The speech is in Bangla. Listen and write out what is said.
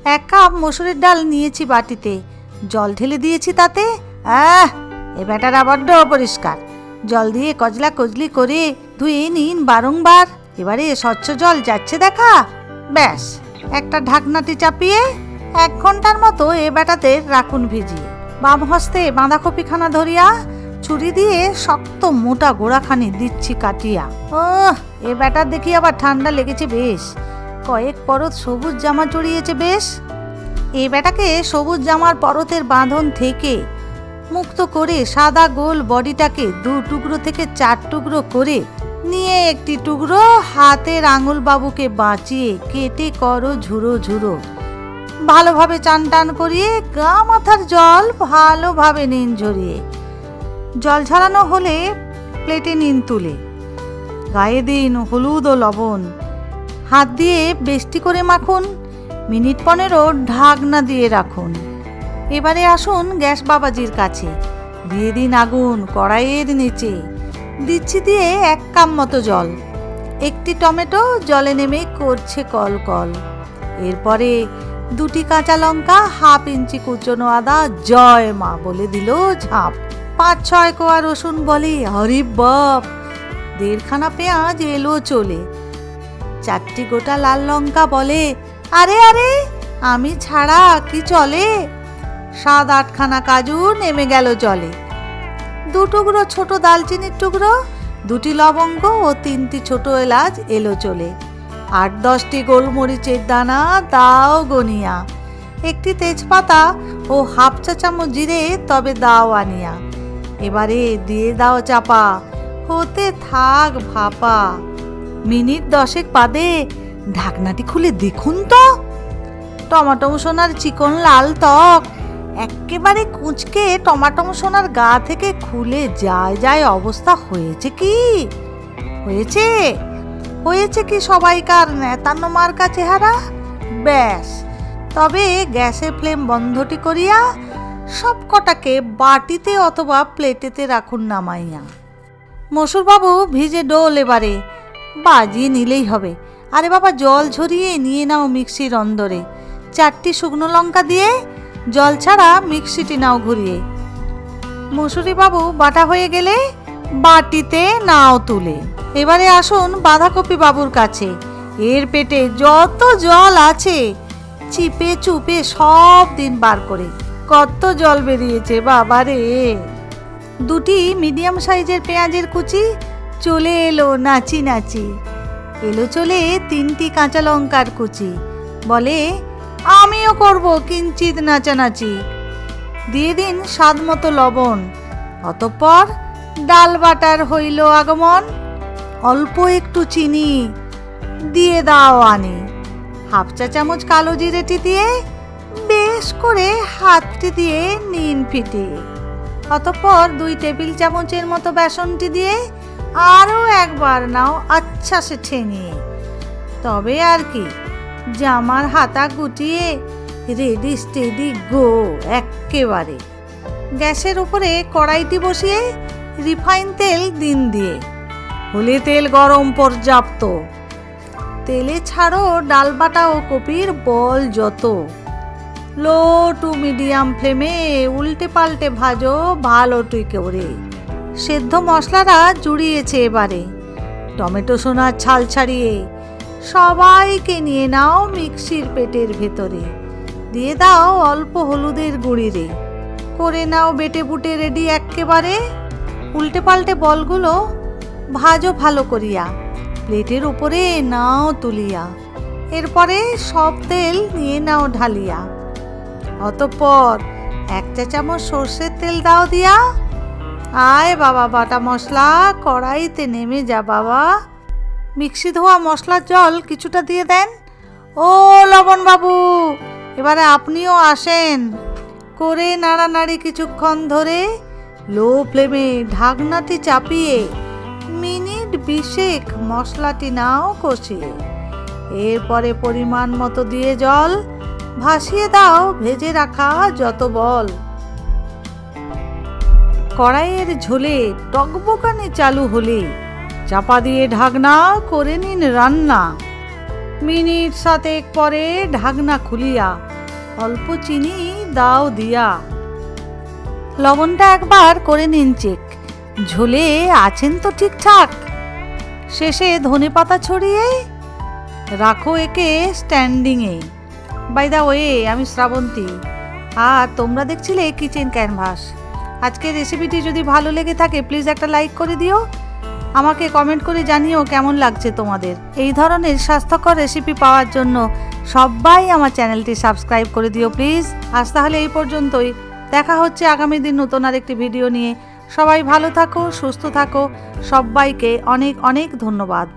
1 কাপ মসুরের ডাল নিয়েছি বাটিতে, জল ঢেলে দিয়েছি তাতে। এ ব্যাটারা বড্ড অপরিষ্কার। জল দিয়ে কজলা কজলি করে ধুয়ে নিন বারংবার। এবারে স্বচ্ছ জল যাচ্ছে দেখা। ব্যাস, একটা ঢাকনাটি চাপিয়ে 1 ঘন্টার মতো এ ব্যাটাতে রাখুন ভিজিয়ে। বাম হস্তে বাঁধাকপিখানা ধরিয়া ছুরি দিয়ে শক্ত মোটা গোড়াখানি দিচ্ছি কাটিয়া। এ ব্যাটার দেখি আবার ঠান্ডা লেগেছে বেশ। কয়েক পরত সবুজ জামা জড়িয়েছে বেশ। এ ব্যাটাকে সবুজ জামার পরতের বাঁধন থেকে মুক্ত করে সাদা গোল বডিটাকে 2 টুকরো থেকে 4 টুকরো করে নিয়ে একটি টুকরো হাতের আঙুল বাবুকে বাঁচিয়ে কেটে করো ঝুরো ঝুরো। ভালোভাবে চান টান করিয়ে গা মাথার জল ভালোভাবে নিন ঝরিয়ে। জল ঝরানো হলে প্লেটে নিন তুলে। গায়ে দিন হলুদ ও লবণ। হাত দিয়ে বেষ্টি করে মাখুন। মিনিট 15 ঢাকনা দিয়ে রাখুন। এবারে আসুন গ্যাস বাবাজির কাছে। দিয়ে দিন আগুন কড়াইয়ের নিচে। দিচ্ছি দিয়ে 1 কাপ মতো জল। একটি টমেটো জলে নেমে করছে কল কল। এরপরে 2টি কাঁচা লঙ্কা, 1/2 ইঞ্চি কুচনো আদা জয় মা বলে দিল ঝাঁপ। 5-6 কোয়া রসুন বলে হরি বাপ। 1.5 খানা পেঁয়াজ এলো চলে। 4টি গোটা লাল লঙ্কা বলে আরে আরে আমি ছাড়া কি চলে। 7-8 খানা কাজু নেমে গেল জলে। 2 টুকরো ছোট দালচিনির টুকরো, 2টি লবঙ্গ ও 3টি ছোট এলাচ এলো চলে। 8-10টি গোলমরিচের দানা দাও গনিয়া। 1টি তেজপাতা ও 1/2 চা চামচ জিরে তবে দাও আনিয়া। এবারে দিয়ে দাও চাপা, হতে থাক ভাপা। মিনিট 10 বাদে ঢাকনাটি খুলে দেখুন তো। টমাটো সোনার চিকন লাল ত্বক একেবারে কুঁচকে টমাটো সোনার গা থেকে খুলে যায় যায় অবস্থা হয়েছে কি? হয়েছে কি সবাইকার নেতান্ন মার্কা চেহারা? ব্যাস, তবে গ্যাসের ফ্লেম বন্ধটি করিয়া সব কটাকে বাটিতে অথবা প্লেটেতে রাখুন নামাইয়া। মশুরবাবু ভিজে ডোল এবারে বাজিয়ে নিলেই হবে। আরে বাবা, জল ঝরিয়ে নিয়ে নাও মিক্সির অন্দরে। 4টি শুকনো লঙ্কা দিয়ে জল ছাড়া মিক্সিটি নাও ঘুরিয়ে। মশুরি বাবু বাটা হয়ে গেলে বাটিতে নাও তুলে। এবারে আসুন বাঁধাকপি বাবুর কাছে। এর পেটে যত জল আছে চিপে চুপে সব দিন বার করে কত জল বেরিয়েছে বাবারে। 2টি মিডিয়াম সাইজের পেঁয়াজের কুচি চলে এলো নাচি নাচি। এলো চলে 3টি কাঁচা লঙ্কার কুচি বলে আমিও করব কিঞ্চিত নাচানাচি। দিয়ে দিন স্বাদ মতো লবণ। অতঃপর ডাল বাটার হইল আগমন। অল্প একটু চিনি দিয়ে দাও আনি। 1/2 চা চামচ কালো জিরেটি দিয়ে বেশ করে হাতটি দিয়ে নিন ফিটিয়ে। অতঃপর 2 টেবিল চামচের মতো বেসনটি দিয়ে আরও একবার নাও আচ্ছা সে ঠেঙিয়ে। তবে আর কি, জামার হাতা গুটিয়ে রেডি স্টেডি গো একেবারে। গ্যাসের উপরে কড়াইটি বসিয়ে রিফাইন তেল দিন দিয়ে। হলে তেল গরম পর্যাপ্ত। তেলে ছাড়ো ডাল বাটা ও কপির বল যত। লো টু মিডিয়াম ফ্লেমে উল্টে পাল্টে ভাজো ভালো করে। সেদ্ধ মশলাটা জুড়িয়েছে এবারে। টমেটো সোনার ছাল ছাড়িয়ে সবাইকে নিয়ে নাও মিক্সির পেটের ভেতরে। দিয়ে দাও অল্প হলুদের গুঁড়ি রে। করে নাও বেটে বুটে রেডি একেবারে। উল্টে পাল্টে বলগুলো ভাজো ভালো করিয়া। প্লেটের উপরে নাও তুলিয়া। এরপরে সব তেল নিয়ে নাও ঢালিয়া। অতঃপর 1 চা চামচ সর্ষের তেল দাও দিয়া। আয় বাবা, বাটা মশলা কড়াইতে নেমে যা বাবা। মিক্সি ধোয়া মশলার জল কিছুটা দিয়ে দেন। ও লবণ বাবু, এবারে আপনিও আসেন। করে নাড়ানাড়ি কিছুক্ষণ ধরে লো ফ্লেমে ঢাকনাটি চাপিয়ে মিনিট 20 মশলাটি নাও কষিয়ে। এরপরে পরিমাণ মতো দিয়ে জল ভাসিয়ে দাও ভেজে রাখা যত বল। কড়াইয়ের ঝোলে টকবকানি চালু হলে চাপা দিয়ে ঢাকনা করে নিন রান্না। মিনিট 7 পরে ঢাকনা খুলিয়া অল্প চিনি দাও দিয়া। লবণটা একবার করে নিন চেক, ঝোলে আছেন তো ঠিকঠাক। শেষে ধনেপাতা ছড়িয়ে রাখো একে স্ট্যান্ডিংয়ে। বাই দা ওয়ে, আমি শ্রাবন্তী, আর তোমরা দেখছিলে কিচেন ক্যানভাস। আজকের রেসিপিটি যদি ভালো লেগে থাকে প্লিজ একটা লাইক করে দিও, আমাকে কমেন্ট করে জানিও কেমন লাগছে তোমাদের। এই ধরনের স্বাস্থ্যকর রেসিপি পাওয়ার জন্য সবাই আমার চ্যানেলটি সাবস্ক্রাইব করে দিও প্লিজ। আজ তাহলে এই পর্যন্তই, দেখা হচ্ছে আগামী দিন নতুন আরেকটি ভিডিও নিয়ে। সবাই ভালো থাকো, সুস্থ থাকো, সবাইকে অনেক অনেক ধন্যবাদ।